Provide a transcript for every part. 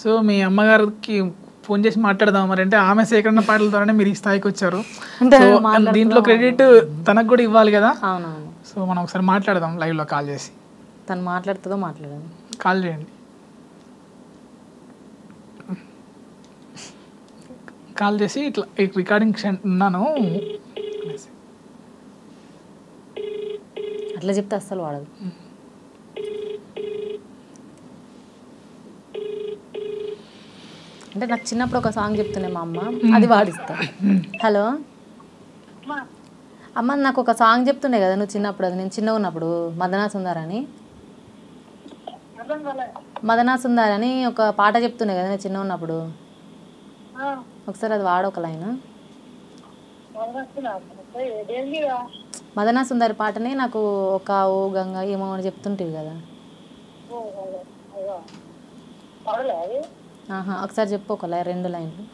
So మీ అమ్మగారికి phone చేసి మాట్లాడదాం మరి, అంటే ఆమె సేకరణ పాటల ద్వారానే మీరు ఈ స్థాయికి వచ్చారు. సో దీంట్లో క్రెడిట్ తనకు కూడా ఇవ్వాలి కదా. అవునవును. సో మనం ఒకసారి మాట్లాడదాం లైవ్లో కాల్ చేసి. తను మాట్లాడుతుందో మాట్లాడదాం. కాల్ చేయండి. కాల్ చేసి ఇట్లా రికార్డింగ్ ఉన్నాను అట్లా చెప్తే అస్సలు వాడదు. అంటే నాకు చిన్నప్పుడు ఒక సాంగ్ చెప్తుండే మా అమ్మ, అది వాడిస్తా. హలో అమ్మ, నాకు ఒక సాంగ్ చెప్తుండే కదా నువ్వు చిన్నప్పుడు, అది నేను చిన్నగా ఉన్నప్పుడు, మదనా సుందరని ఒక పాట చెప్తుండే కదా నేను చిన్న ఉన్నప్పుడు, ఒకసారి అది వాడు ఒక లైన్. మదనా సుందరి పాటనే నాకు ఒక ఓ గంగ ఏమో అని చెప్తుంటేవి కదా. ఒకసారి చెప్పు ఒక లైన్, 2 లైన్లు.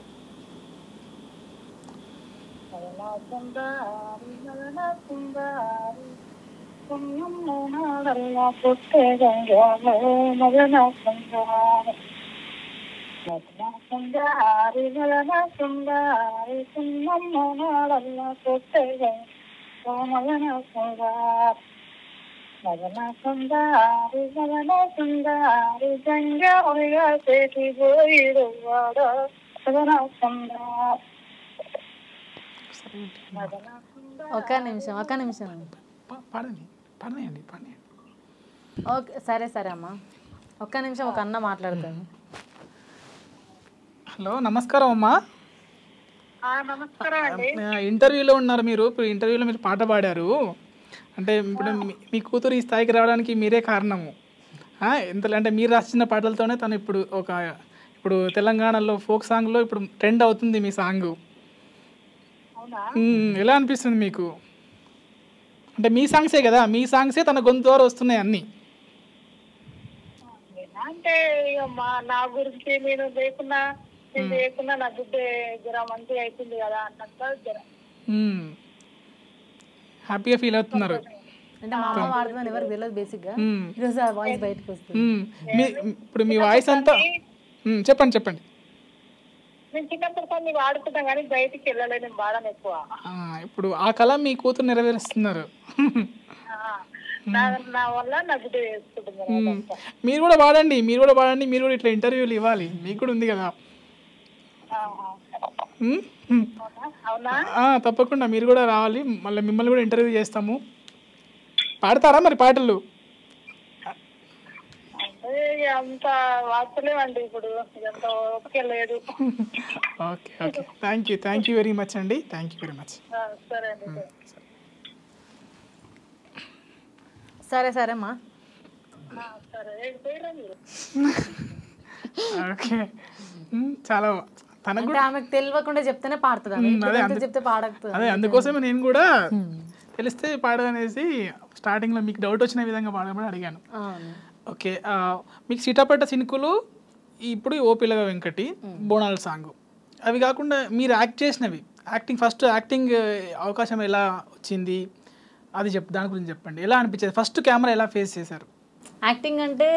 ఒక నిమిషం ఓకే, సరే అమ్మా, ఒక్క నిమిషం, ఒక అన్న మాట్లాడతాను. హలో, నమస్కారం అమ్మా. ఇంటర్వ్యూలో ఉన్నారు మీరు. ఇప్పుడు ఇంటర్వ్యూలో మీరు పాట పాడారు, అంటే ఇప్పుడు మీ కూతురు ఈ స్థాయికి రావడానికి మీరే కారణము. ఎంత అంటే మీరు రాసిన పాటలతోనే తను ఇప్పుడు తెలంగాణలో ఫోక్ సాంగ్లో ఇప్పుడు ట్రెండ్ అవుతుంది మీ సాంగ్. ఎలా అనిపిస్తుంది మీకు? అంటే మీ సాంగ్సే కదా, మీ సాంగ్సే తన గొంతు ద్వారా వస్తున్నాయి అన్నీ. అంటే నా గురించి నేను లేకున్నా నా బిడ్డ జర మంచిగా అవుతుంది కదా అన్నంత హ్యాపీగా ఫీల్ అవుతున్నారు. అంటే మా అమ్మ వాడుతుందని ఎవరికి తెలియదు బేసిక్గా, ఈరోజు ఆ వాయిస్ బయటకు వస్తుంది. ఇప్పుడు మీ వాయిస్ అంతా చెప్పండి. నేను చిన్నప్పుడు కొన్ని వాడుకుంటాం కానీ బయటికి వెళ్ళలేదు, నేను వాడను ఎక్కువ. ఇప్పుడు ఆ కళ మీ కూతురు నెరవేరుస్తున్నారు. నా వల్ల నాకు చేసుకుంటున్నారు. మీరు కూడా వాడండి, మీరు కూడా ఇట్లా ఇంటర్వ్యూలు ఇవ్వాలి, మీకు కూడా ఉంది కదా. తప్పకుండా మీరు కూడా రావాలి, మళ్ళీ మిమ్మల్ని కూడా ఇంటర్వ్యూ చేస్తాము. పాడతారా మరి పాటలు? అంత వాడలేమండి ఇప్పుడు, ఎంత ఓపిక లేదు. Okay, thank you very much అండి, థ్యాంక్ యూ వెరీ మచ్. సరే అండి. సరే అమ్మా. ఓకే, చాలా తనకు ఆమెకు తెలియకుండా చెప్తేనే పాడుతుంది, చెప్తే పాడకపోతే. అదే అందుకోసమే నేను కూడా తెలిస్తే పాడదనేసి స్టార్టింగ్లో మీకు డౌట్ వచ్చిన విధంగా పాడమని అడిగాను. ఓకే, మీకు సిటాపట్ట సినుకులు, ఇప్పుడు ఓ పిల్లగా వెంకటి, బోనాల సాంగ్, అవి కాకుండా మీరు యాక్ట్ చేసినవి, ఫస్ట్ యాక్టింగ్ అవకాశం ఎలా వచ్చింది అది దాని గురించి చెప్పండి. ఎలా అనిపించేది, ఫస్ట్ కెమెరా ఎలా ఫేస్ చేశారు? యాక్టింగ్ అంటే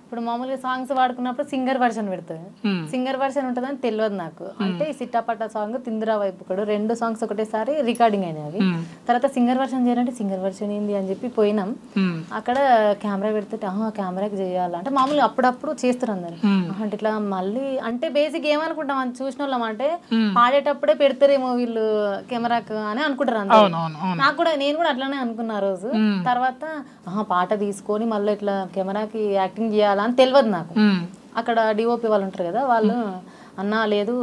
ఇప్పుడు మామూలుగా సాంగ్స్ వాడుకున్నప్పుడు సింగర్ వర్షన్ పెడతారు, సింగర్ వర్షన్ ఉంటుందని తెలియదు నాకు. అంటే సిట్టాపట్ట సాంగ్, తిందిరా వైపు కూడా 2 సాంగ్స్ ఒకటేసారి రికార్డింగ్ అయినవి. తర్వాత సింగర్ వర్షన్ చేయాలంటే సింగర్ వర్షన్ ఏంది అని చెప్పి పోయినాం. అక్కడ కెమెరా పెడితే కెమెరాకి చేయాలంటే మామూలుగా అప్పుడప్పుడు చేస్తారు అందరు. అంటే ఇట్లా మళ్ళీ అంటే బేసిక్ ఏమనుకుంటాం అని చూసిన వాళ్ళం, అంటే పాడేటప్పుడే పెడతారేమో వీళ్ళు కెమెరాకు అని అనుకుంటారు అందరు. నాకు కూడా, నేను కూడా అట్లానే అనుకున్నా రోజు. తర్వాత పాట తీసుకొని మళ్ళీ ఇట్లా కెమెరాకి యాక్టింగ్ చేయాలి అని తెలియదు నాకు. అక్కడ డిఓపి వాళ్ళు ఉంటారు కదా, వాళ్ళు అన్న లేదు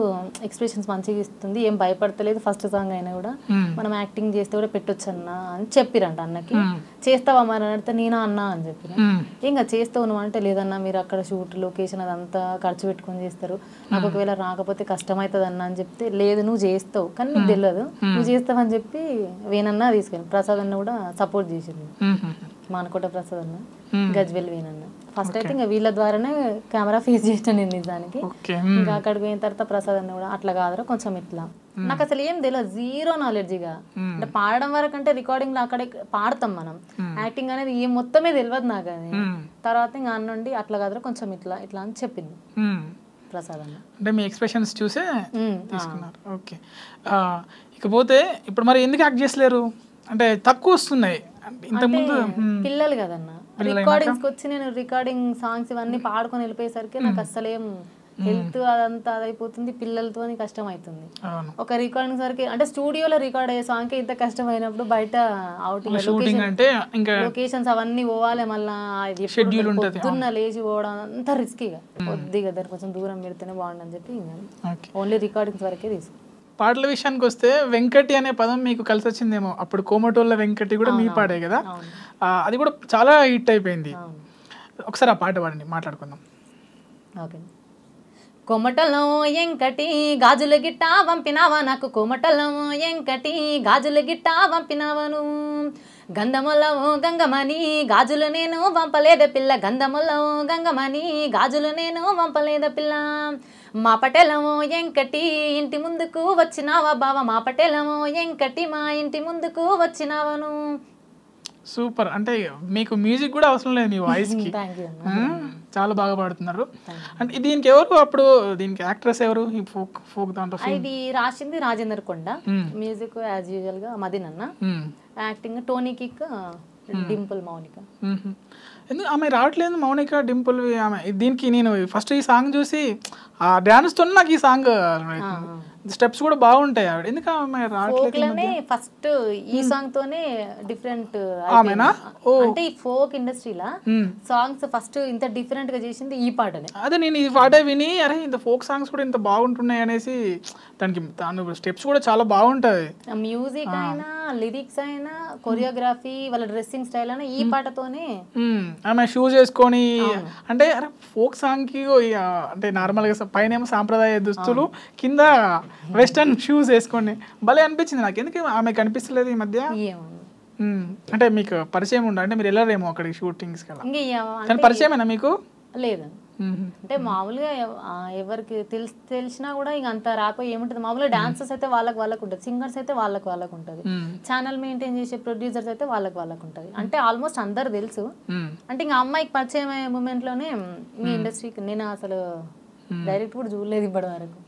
ఎక్స్ప్రెషన్స్ మంచిగా ఇస్తుంది, ఏం భయపడతలేదు, ఫస్ట్ సాంగ్ అయినా కూడా మనం యాక్టింగ్ చేస్తే కూడా పెట్టొచ్చు అన్న అని చెప్పిరంట అన్నకి. చేస్తావా మరి అని అడిగితే నేనా అన్నా అని చెప్పిన. ఇంకా చేస్తావు నువ్వు అంటే, లేదన్నా మీరు అక్కడ షూట్ లొకేషన్ అదంతా ఖర్చు పెట్టుకొని చేస్తారు, నాకు ఒకవేళ రాకపోతే కష్టమవుతుంది అన్న అని చెప్తే, లేదు నువ్వు చేస్తావు కానీ నీకు తెలియదు, నువ్వు చేస్తావని చెప్పి వేనన్నా తీసుకెళ్ళి. ప్రసాద్ అన్న కూడా సపోర్ట్ చేసింది, మానకోట ప్రసాద్ అన్న, గజ్వెల్ వేనన్న. ఫస్ట్ అయితే ఇంకా వీళ్ళ ద్వారానే కెమెరా ఫేస్ చేసాను నేను నిజానికి. ఇంకా అక్కడికి పోయిన తర్వాత ప్రసాద్ అన్న కూడా అట్లా కాదురా కొంచెం ఇట్లా, నాకు అసలు ఏం తెలియదు, జీరో నాలెడ్జిగా. అంటే పాడడం వరకు అంటే రికార్డింగ్ లో అక్కడే పాడతాం మనం, యాక్టింగ్ అనేది ఏం మొత్తమే తెలియదు నాకు. అది తర్వాత ఇంకా అన్నుండి అట్లా కాదురా కొంచెం ఇట్లా ఇట్లా అని చెప్పింది. ప్రసాద్ అన్న. అంటే మీ ఎక్స్ప్రెషన్స్ చూసే తీసుకున్నారు. ఓకే. ఇకపోతే ఇప్పుడు మరి ఎందుకు యాక్ట్ చేసలేరు? అంటే తక్కువ వస్తున్నాయి ఇంతకుముందు. పిల్లలు కదన్న, రికార్డింగ్స్కి వచ్చి నేను రికార్డింగ్ సాంగ్స్ ఇవన్నీ పాడుకొని వెళ్ళిపోయేసరికి నాకు అసలేం హెల్త్ అదంతా అదైపోతుంది, పిల్లలతో కష్టం అవుతుంది. ఒక రికార్డింగ్స్ వరకు అంటే స్టూడియోలో రికార్డ్ అయ్యే సాంగ్ ఇంత కష్టమైనప్పుడు బయట అవుటింగ్ లొకేషన్స్ అవన్నీ పోవాలి, మళ్ళీ పొద్దున్న లేచి పోవడం అంతా రిస్కీగా, కొద్దిగా దాని కొంచెం దూరం పెడితేనే బాగుండని చెప్పి ఓన్లీ రికార్డింగ్స్ వరకే తీసుకు. పాటల విషయానికి వస్తే వెంకటి అనే పదం మీకు కలిసి వచ్చిందేమో. అప్పుడు కోమటోళ్ళ వెంకటి కూడా మీ పాడే కదా, అది కూడా చాలా హిట్ అయిపోయింది. ఒకసారి ఆ పాట పాడండి, మాట్లాడుకుందాం. ఓకే. కొమటలో ఎంకటి గాజుల గిట్ట వంపినావా నాకు, కొమటలో ఎంకటి గాజుల గిట్ట వంపినావను, గంధములో గంగమని గాజులు నేను వంపలేద పిల్ల, గంధములో గంగమని గాజులు నేను వంపలేద పిల్ల, మా పటేలమో ఎంకటి ఇంటి ముందుకు వచ్చినావా బావ, మా పటేలమో ఎంకటి మా ఇంటి ముందుకు వచ్చినావను. సూపర్. అంటే మీకు మ్యూజిక్ కూడా అవసరం లేదు మీ వాయిస్కి, చాలా బాగా పాడుతున్నారు. అంటే దీనికి ఎవరు అప్పుడు దీనికి యాక్ట్రెస్ ఎవరు ఈ ఫోక్ దాంట్లో? ఇది రాసింది రాజేందర్ కొండ, మ్యూజిక్ యాజ్ యూజువల్ గా మదీన్ అన్న, acting Tony kick, Dimple Mounika. ఎందుకు ఆమె రావట్లేదు మౌనిక, డింపుల్ ఆమె? దీనికి నేను ఫస్ట్ ఈ సాంగ్ చూసి ఆ డాన్స్ తో నాకు ఈ సాంగ్ స్టెప్స్ కూడా బాగుంటాయి ఆవిడ, ఎందుకు ఆమె రావట్లేదు? ఫస్ట్ ఈ సాంగ్ తోనే డిఫరెంట్ అంటే ఈ ఫోక్ ఇండస్ట్రీలా సాంగ్స్ ఫస్ట్ ఇంత డిఫరెంట్ గా చేసింది ఈ పాటనే. అదే నేను ఈ పాట విని అరే ఇంత ఫోక్ సాంగ్స్ కూడా ఇంత బాగుంటున్నాయి అనేసి, దాని స్టెప్స్ కూడా చాలా బాగుంటాయి, మ్యూజిక్ అయినా లిరిక్స్ అయినా కొరియోగ్రఫీ వాళ్ళ డ్రెస్సింగ్ స్టైల్ అయినా ఈ పాటతోనే. ఆమె షూస్ వేసుకొని అంటే అరే ఫోక్ సాంగ్ కి అంటే నార్మల్ గా పైన ఏమో సాంప్రదాయ దుస్తులు, కింద వెస్టర్న్ షూస్ వేసుకొని భలే అనిపించింది నాకు. ఎందుకు ఆమె కనిపిస్తలేదు ఈ మధ్య? అంటే మీకు పరిచయం ఉండ అంటే మీరు వెళ్ళారేమో అక్కడికి షూటింగ్స్ కదా, పరిచయమేనా మీకు? లేదు, అంటే మామూలుగా ఎవరికి తెలిసినా కూడా ఇక అంత రాకపోయి ఏముంటుంది, మామూలుగా డాన్సర్స్ అయితే వాళ్ళకు ఉంటుంది, సింగర్స్ అయితే వాళ్ళకు ఉంటుంది, ఛానల్ మెయింటైన్ చేసే ప్రొడ్యూసర్స్ అయితే వాళ్ళకు ఉంటుంది. అంటే ఆల్మోస్ట్ అందరు తెలుసు. అంటే ఇంకా అమ్మాయికి పరిచయం అయ్యే మూమెంట్ లోనే ఈ ఇండస్ట్రీకి నేను అసలు డైరెక్ట్ కూడా చూడలేదు ఇప్పటి వరకు.